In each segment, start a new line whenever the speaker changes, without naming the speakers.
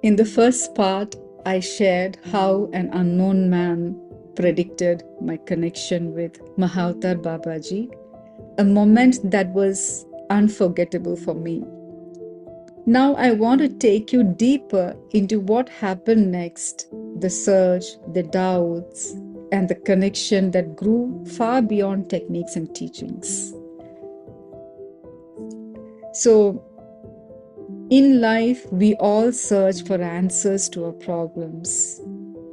In the first part, I shared how an unknown man predicted my connection with Mahavatar Babaji, a moment that was unforgettable for me. Now I want to take you deeper into what happened next, the search, the doubts, and the connection that grew far beyond techniques and teachings. So, in life, we all search for answers to our problems,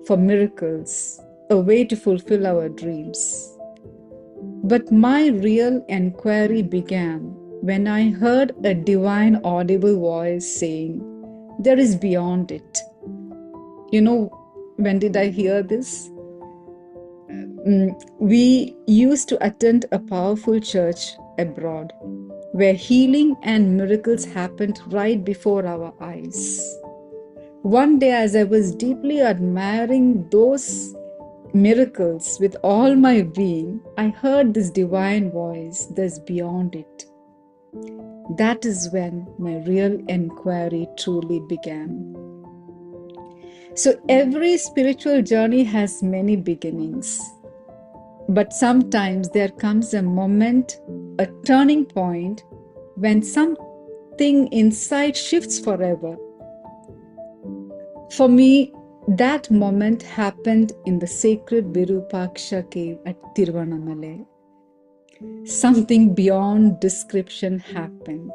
for miracles, a way to fulfill our dreams. But my real inquiry began when I heard a divine audible voice saying, "There is beyond it." You know, when did I hear this? We used to attend a powerful church abroad where healing and miracles happened right before our eyes. One day, as I was deeply admiring those miracles with all my being, I heard this divine voice, "There's beyond it." That is when my real inquiry truly began. So every spiritual journey has many beginnings. But sometimes there comes a moment, a turning point, when something inside shifts forever. For me, that moment happened in the sacred Virupaksha cave at Tiruvannamalai. Something beyond description happened.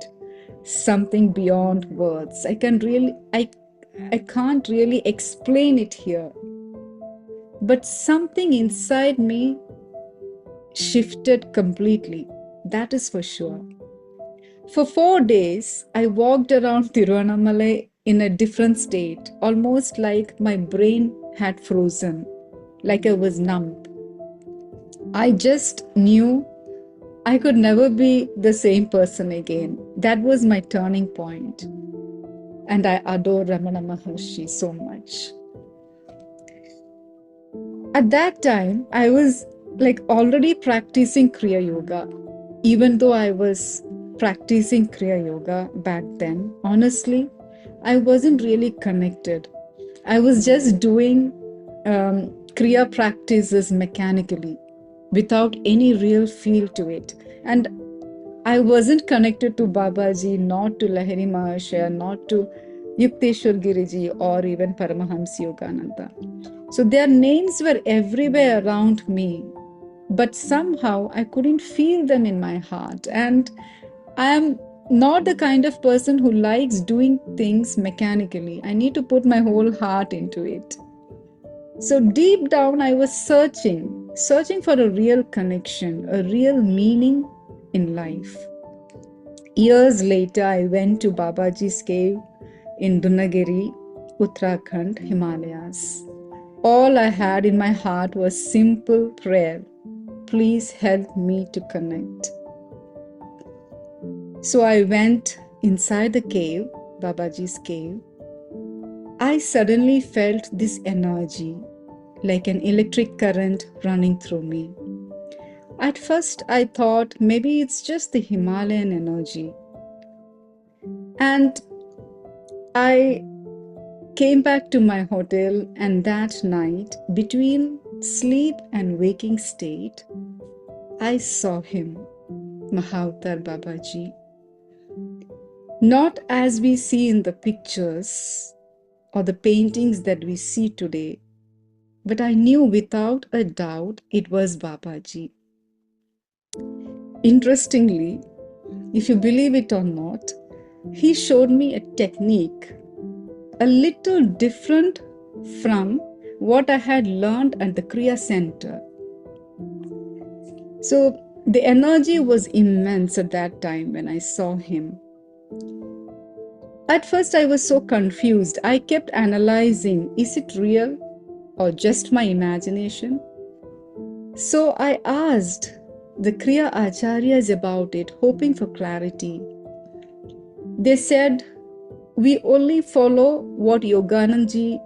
Something beyond words. I can't really explain it here. But something inside me shifted completely. That is for sure. For 4 days, I walked around Tiruvannamalai in a different state, almost like my brain had frozen, like I was numb. I just knew I could never be the same person again. That was my turning point. And I adore Ramana Maharshi so much. At that time, I was already practicing Kriya Yoga. Even though I was practicing Kriya Yoga back then, honestly, I wasn't really connected. I was just doing Kriya practices mechanically without any real feel to it. And I wasn't connected to Babaji, not to Lahiri Mahashaya, not to Yukteswar Giriji, or even Paramahamsa Yogananda. So their names were everywhere around me, but somehow I couldn't feel them in my heart. And I am not the kind of person who likes doing things mechanically. I need to put my whole heart into it. So deep down, I was searching for a real connection, a real meaning in life. Years later, I went to Babaji's cave in Dunagiri, Uttarakhand, Himalayas. All I had in my heart was simple prayer. Please help me to connect. So I went inside the cave, Babaji's cave. I suddenly felt this energy, like an electric current running through me. At first, I thought maybe it's just the Himalayan energy. And I came back to my hotel, and that night, between sleep and waking state, I saw him, Mahavatar Babaji. Not as we see in the pictures or the paintings that we see today, but I knew without a doubt it was Babaji. Interestingly, if you believe it or not, he showed me a technique a little different from what I had learned at the Kriya Center. So the energy was immense at that time when I saw him. At first, I was so confused. I kept analyzing, is it real or just my imagination? So I asked the Kriya Acharyas about it, hoping for clarity. They said, we only follow what Yogananji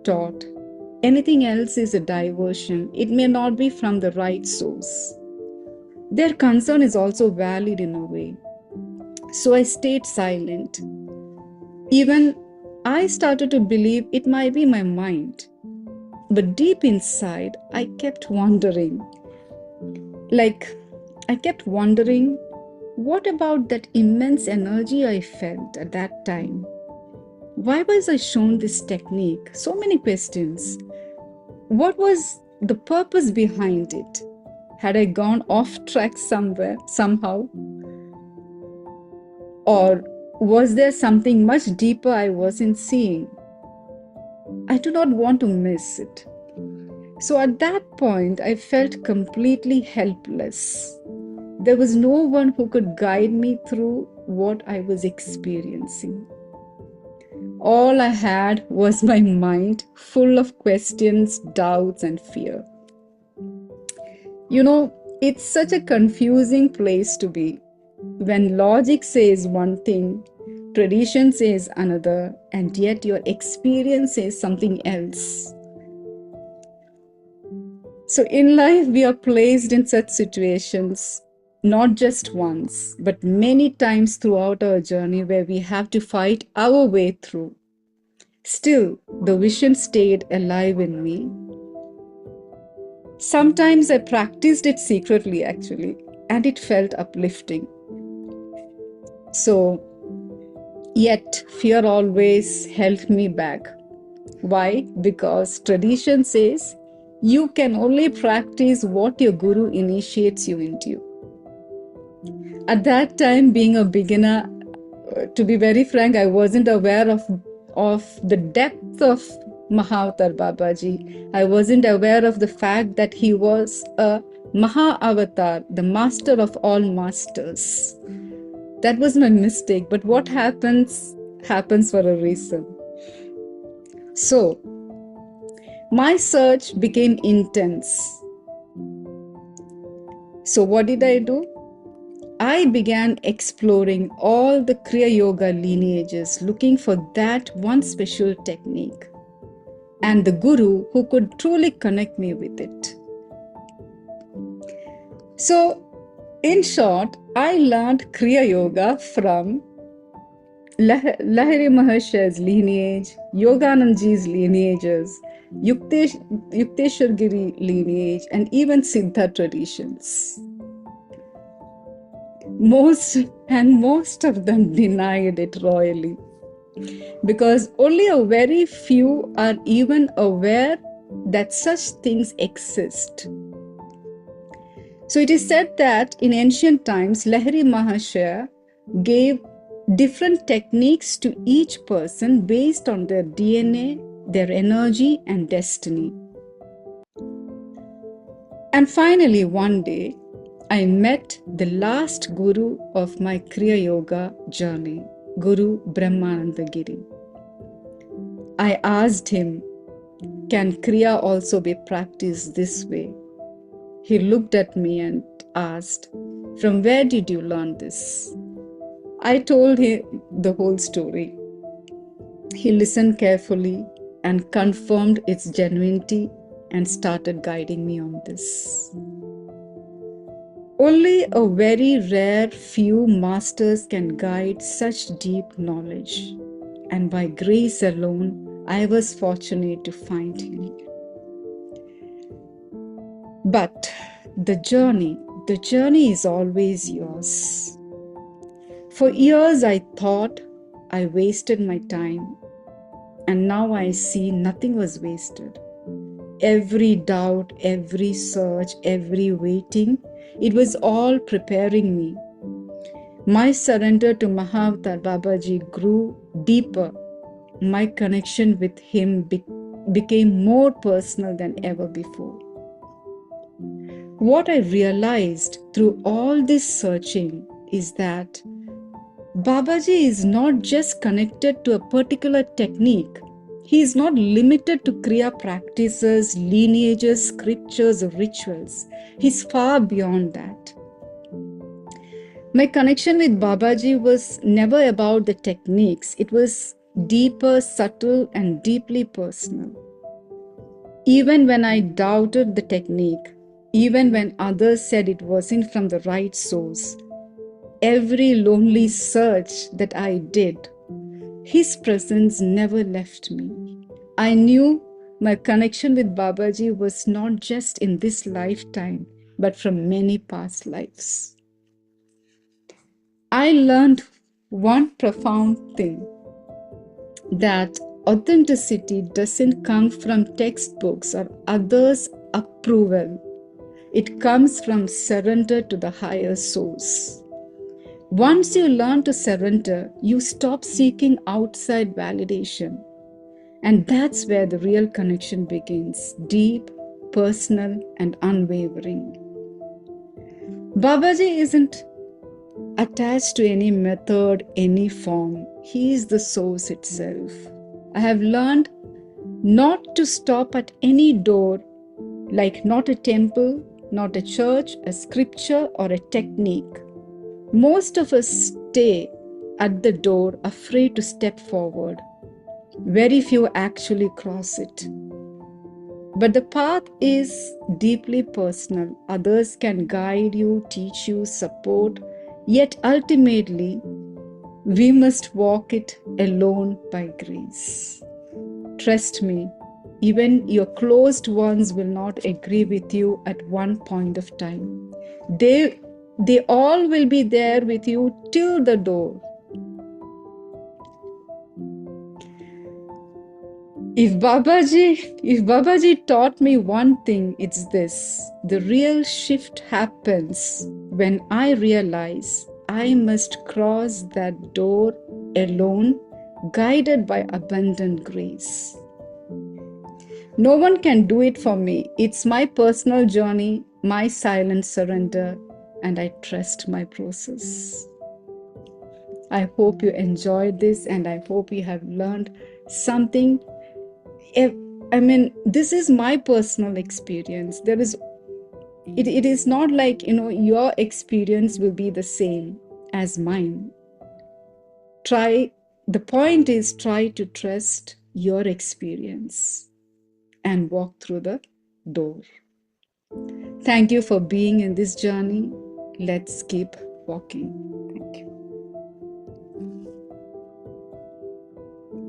taught. Anything else is a diversion. It may not be from the right source. Their concern is also valid in a way. So I stayed silent. Even I started to believe it might be my mind. But deep inside, I kept wondering. I kept wondering, what about that immense energy I felt at that time? Why was I shown this technique? So many questions. What was the purpose behind it? Had I gone off track somewhere, somehow? Or was there something much deeper I wasn't seeing? I do not want to miss it. So at that point, I felt completely helpless. There was no one who could guide me through what I was experiencing. All I had was my mind full of questions, doubts, and fear. You know, it's such a confusing place to be when logic says one thing, tradition says another, and yet your experience says something else. So in life, we are placed in such situations, not just once, but many times throughout our journey where we have to fight our way through. Still, the vision stayed alive in me. Sometimes I practiced it secretly, actually, and it felt uplifting. So, yet fear always held me back. Why? Because tradition says you can only practice what your guru initiates you into. At that time, being a beginner, to be very frank, I wasn't aware of the depth of Mahavatar Babaji. I wasn't aware of the fact that he was a Mahavatar, the master of all masters. That was my mistake, but what happens for a reason. So, my search became intense. So, what did I do? I began exploring all the Kriya Yoga lineages, looking for that one special technique and the guru who could truly connect me with it. So, in short, I learned Kriya Yoga from Lahiri Maharshi's lineage, Yoganandaji's lineages, Yukteswar Giri lineage, and even Siddha traditions. Most of them denied it royally, because only a very few are even aware that such things exist. So it is said that in ancient times, Lahiri Maharshi gave different techniques to each person based on their DNA, their energy, and destiny. And finally, one day, I met the last guru of my Kriya Yoga journey, Guru Brahmananda Giri. I asked him, can Kriya also be practiced this way? He looked at me and asked, from where did you learn this? I told him the whole story. He listened carefully and confirmed its genuinity and started guiding me on this. Only a very rare few masters can guide such deep knowledge, and by grace alone, I was fortunate to find him. But the journey is always yours. For years, I thought I wasted my time, and now I see nothing was wasted. Every doubt, every search, every waiting, it was all preparing me. My surrender to Mahavatar Babaji grew deeper. My connection with him became more personal than ever before. What I realized through all this searching is that Babaji is not just connected to a particular technique. He is not limited to Kriya practices, lineages, scriptures, or rituals. He's far beyond that. My connection with Babaji was never about the techniques. It was deeper, subtle, and deeply personal. Even when I doubted the technique, even when others said it wasn't from the right source, every lonely search that I did, His presence never left me. I knew my connection with Babaji was not just in this lifetime, but from many past lives. I learned one profound thing, that authenticity doesn't come from textbooks or others' approval. It comes from surrender to the higher source. Once you learn to surrender, you stop seeking outside validation. And that's where the real connection begins, deep, personal, and unwavering. Babaji isn't attached to any method, any form. He is the source itself. I have learned not to stop at any door, like not a temple, not a church, a scripture, or a technique. Most of us stay at the door, afraid to step forward. Very few actually cross it. But the path is deeply personal. Others can guide you, teach you, support, yet ultimately, we must walk it alone by grace. Trust me, even your closed ones will not agree with you at one point of time. They all will be there with you till the door. If Babaji taught me one thing, it's this. The real shift happens when I realize I must cross that door alone, guided by abundant grace. No one can do it for me. It's my personal journey, my silent surrender, and I trust my process. I hope you enjoyed this, and I hope you have learned something. I mean, this is my personal experience. It is not like, your experience will be the same as mine. The point is, try to trust your experience and walk through the door. Thank you for being in this journey. Let's keep walking. Thank you.